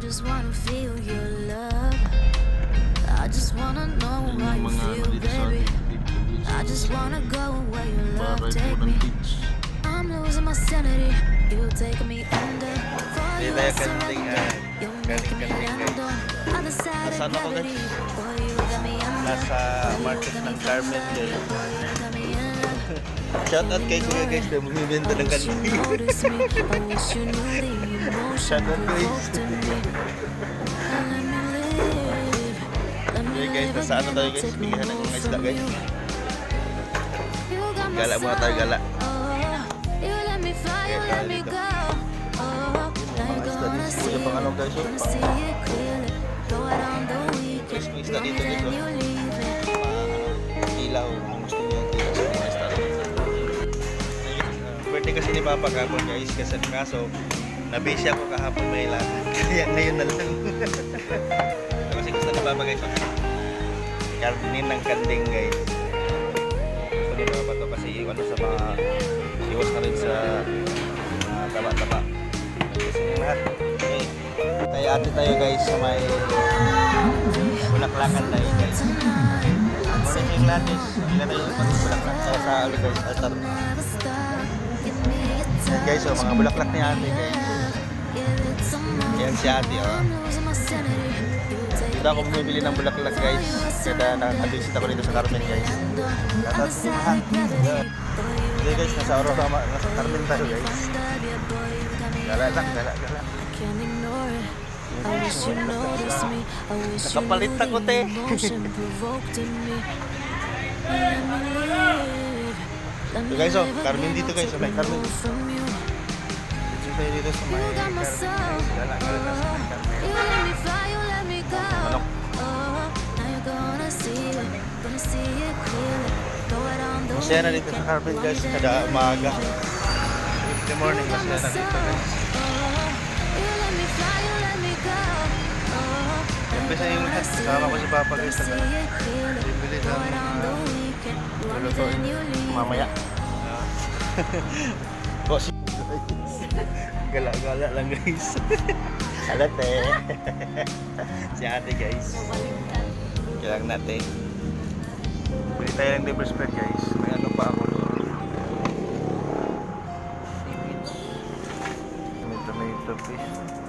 just wanna feel your love. I just wanna know how you feel, baby. I just wanna go where your love take me. I'm losing my sanity. You take me under. For you I surrender. You're making me land on other side of gravity. Boy, you got me under. Nasa market ng Carmen guys. Boy, you got me in love. Shout out kay Kuya guys na bumibenta ng kanil. Shout out guys. Okay guys, nasa ano tayo guys? Bigyan ng mga isda guys. Gala muna tayo, gala. Okay, tayo dito. Mga isda dito. Kuya pang ano guys, oh. Guys, may isda dito guys, oh. Ilaw, kung gusto niyo yung ilaw sa mga isda. Birthday kasi ni Papa kahapon guys, kasi kaso nabisi ako kahapon may ilan. Kaya ngayon na lang. Kasi gusto ni Papa guys, karnin ng kanding guys. Gusto ni Papa to kasi iwan sa mga iwas na rin sa taba-taba. Kasi yung lahat. Okay. Kaya ate tayo guys sa may bulaklakan tayo guys. Morning yung lahat guys. Hindi na tayo mag-bulaklak tayo sa ali guys. Altar. Guys, so mga bulaklak ni ate guys. Yan si ate oh. Dito ako bumibili ng bulaklak guys. Kaya nakabisit ako dito sa Carmen guys. Tatas si Mahan. Okay guys, nasa Aurora, nasa Carmen tayo guys. Gala lang, gala. Nakapalit ako te. So guys, oh, Carmen dito guys, sa may Carmen. Dito tayo dito sa may Carmen guys. Gala na sa may Carmen. Manok. Masaya na dito sa Carmen guys, kada umaga. Good morning, masaya na dito guys. Siyempre sa yung lahat, kasama ko si Papa guys. Bibili ng lulutuin mamaya. Gala-gala lang guys. Alate. Si ate guys. Kailangan natin. Bili tayo ng liver spread guys. May ano pa ako doon. Tomato fish.